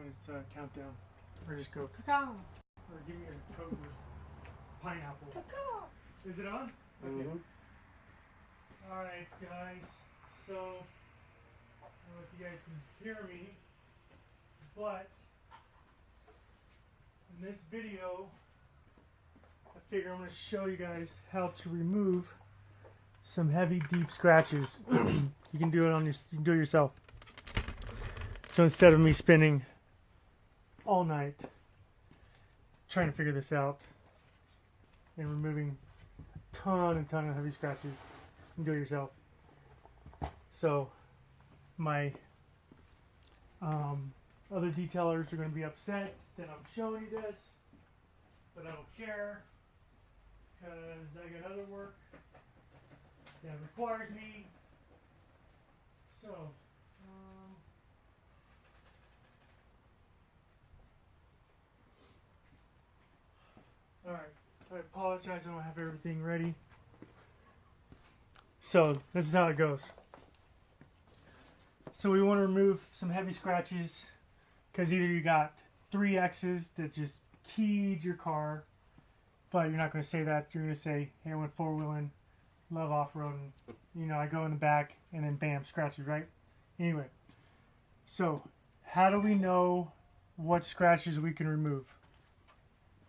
is countdown. Or just go cacao. Or give me a code with pineapple. Cacao. Is it on? Okay. Mm-hmm. Alright guys, so I don't know if you guys can hear me, but in this video I figure I'm going to show you guys how to remove some heavy deep scratches. You can do it you can do it yourself. So instead of me spending all night trying to figure this out and removing a ton of heavy scratches, you can do it yourself. So my other detailers are going to be upset that I'm showing you this, but I don't care because I got other work that requires me. So alright, I apologize, I don't have everything ready. So this is how it goes. So we want to remove some heavy scratches because either you got 3 X's that just keyed your car, but you're not going to say that. You're going to say, hey, I went 4-wheeling, love off-roading. You know, I go in the back and then bam, scratches, right? Anyway, so how do we know what scratches we can remove?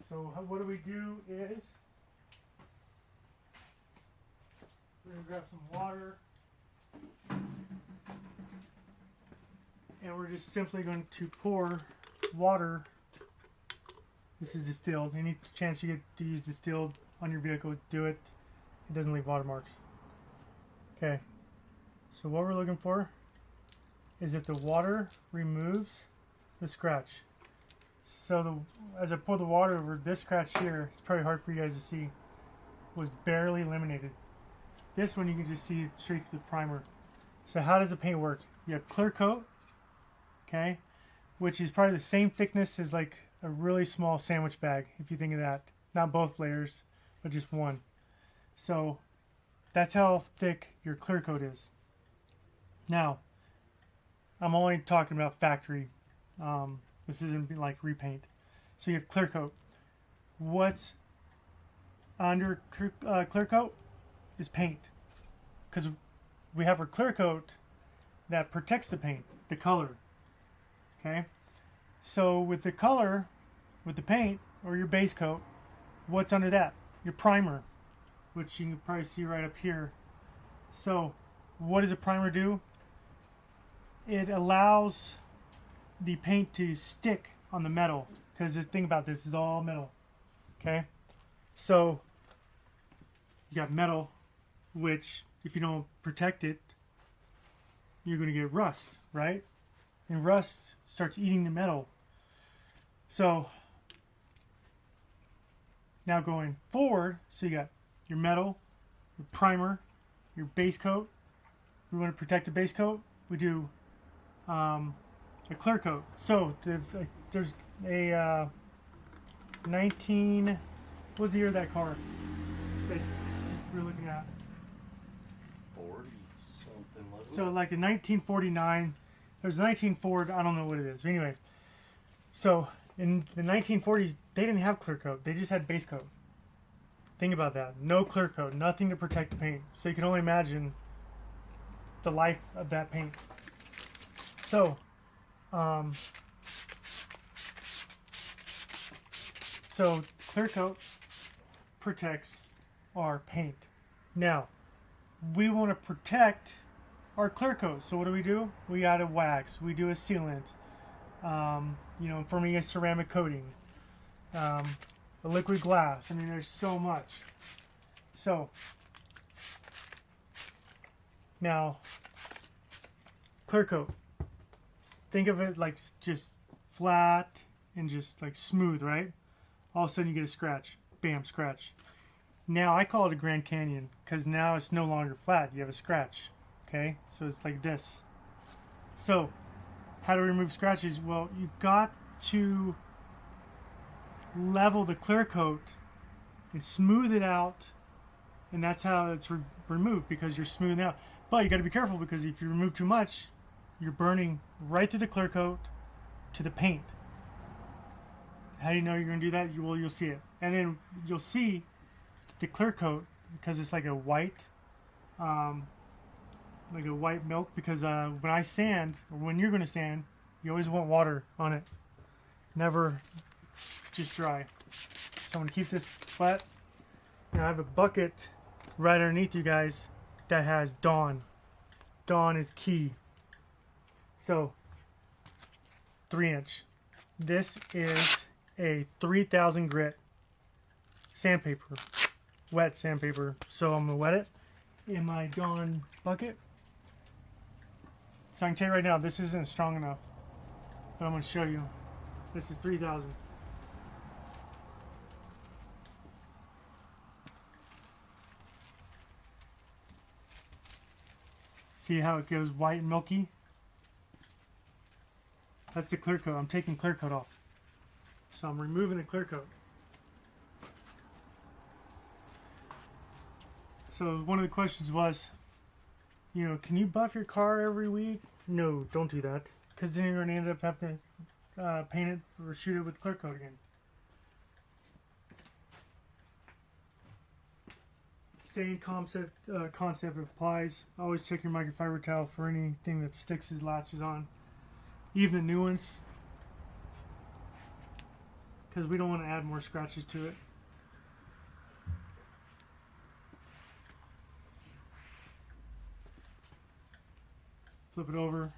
So what do we do is we're going to grab some water and we're just simply going to pour water. This is distilled. Any chance you get to use distilled on your vehicle, do it. It doesn't leave watermarks. Okay, so what we're looking for is that the water removes the scratch. So as I pour the water over, this scratch here, it's probably hard for you guys to see, was barely eliminated. This one you can just see straight through the primer. So how does the paint work? You have clear coat, okay, which is probably the same thickness as like a really small sandwich bag, if you think of that. Not both layers, but just one. So that's how thick your clear coat is. Now, I'm only talking about factory. This isn't like repaint. So you have clear coat. What's under clear coat is paint. Because we have our clear coat that protects the paint, the color. Okay? So with the color, with the paint, or your base coat, what's under that? Your primer, which you can probably see right up here. So what does a primer do? It allows the paint to stick on the metal, because the thing about this is all metal. Okay, so you got metal, which if you don't protect it, you're going to get rust, right? And rust starts eating the metal. So now going forward, so you got your metal, your primer, your base coat. We want to protect the base coat. We do a clear coat. So there's a 19. What was the year of that car that we're looking at? 40 something, wasn't it? So like in 1949, there's a 1940. I don't know what it is. But anyway, so in the 1940s, they didn't have clear coat. They just had base coat. Think about that. No clear coat. Nothing to protect the paint. So you can only imagine the life of that paint. So so clear coat protects our paint. Now we want to protect our clear coat. So what do? We add a wax. We do a sealant. You know, for me, a ceramic coating, a liquid glass. I mean, there's so much. So now clear coat. Think of it like just flat and just like smooth, right? All of a sudden you get a scratch. Bam, scratch. Now I call it a Grand Canyon because now it's no longer flat. You have a scratch. Okay? So it's like this. So how to remove scratches? Well, you've got to level the clear coat and smooth it out, and that's how it's removed, because you're smoothing out. But you got to be careful, because if you remove too much, you're burning right through the clear coat, to the paint. How do you know you're going to do that? You'll see it. And then you'll see the clear coat, because it's like a white milk, because when I sand, or when you're going to sand, you always want water on it. Never just dry. So I'm going to keep this wet. Now I have a bucket right underneath you guys that has Dawn. Dawn is key. So 3-inch. This is a 3000 grit sandpaper, wet sandpaper. So I'm gonna wet it in my Dawn bucket. So I can tell you right now, this isn't strong enough, but I'm gonna show you. This is 3000. See how it goes white and milky? That's the clear coat. I'm taking clear coat off. So I'm removing the clear coat. So one of the questions was, you know, can you buff your car every week? No, don't do that, because then you're going to end up having to paint it or shoot it with clear coat again. Same concept applies. Always check your microfiber towel for anything that sticks as latches on, even the new ones, because we don't want to add more scratches to it. Flip it over.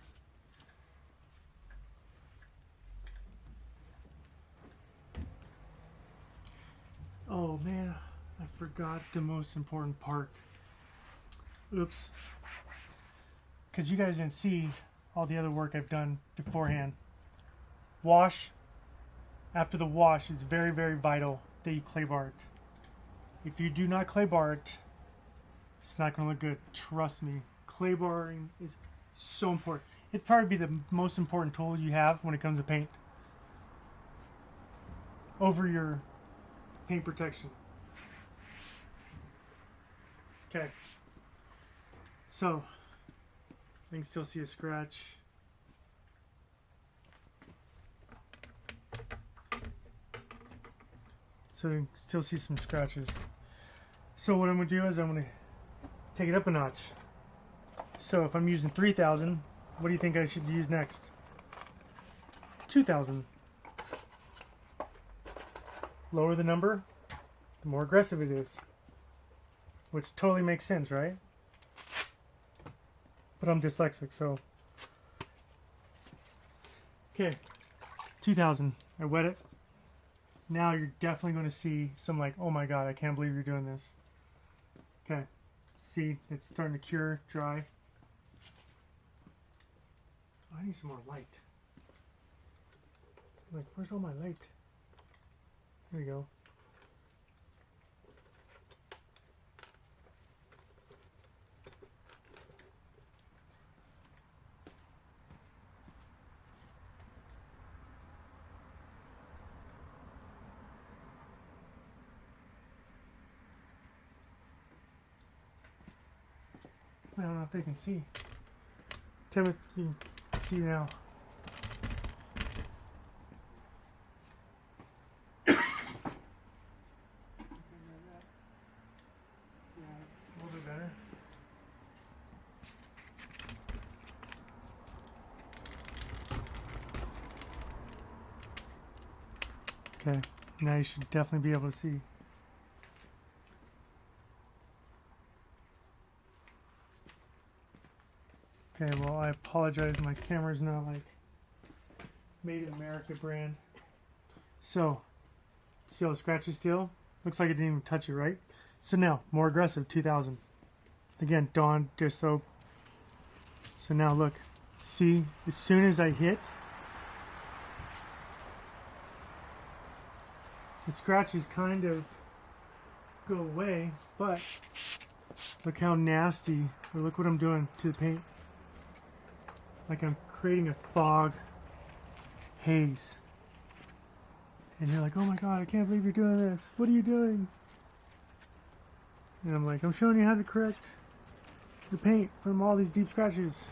Oh man, I forgot the most important part. Oops. Because you guys didn't see all the other work I've done beforehand. Wash. After the wash, it's very, very vital that you clay bar it. If you do not clay bar it, it's not going to look good. Trust me. Clay barring is so important. It'd probably be the most important tool you have when it comes to paint. Over your paint protection. Okay. So, I can still see a scratch. So you can still see some scratches. So what I'm going to do is I'm going to take it up a notch. So if I'm using 3000, what do you think I should use next? 2000. Lower the number, the more aggressive it is. Which totally makes sense, right? But I'm dyslexic, so. Okay, 2000. I wet it. Now you're definitely going to see some like, oh my god, I can't believe you're doing this. Okay, see, it's starting to cure, dry. Oh, I need some more light. I'm like, where's all my light? There we go. I don't know if they can see. Timothy, you can see now. Yeah, it's a little bit better. Okay, now you should definitely be able to see. Okay, well, I apologize. My camera's not like Made in America brand. So, see all the scratches still? Looks like it didn't even touch it, right? So now, more aggressive, 2000. Again, Dawn dish soap. So now look, see, as soon as I hit, the scratches kind of go away, but look how nasty, or look what I'm doing to the paint. Like I'm creating a fog haze. And you're like, oh my god, I can't believe you're doing this. What are you doing? And I'm like, I'm showing you how to correct the paint from all these deep scratches.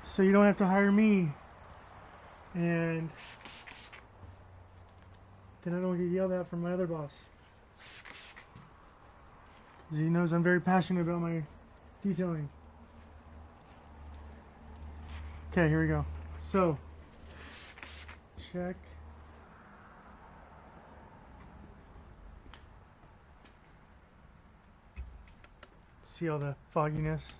so you don't have to hire me, and then I don't get yelled at from my other boss, because he knows I'm very passionate about my detailing. Okay, here we go. So, check. See all the fogginess?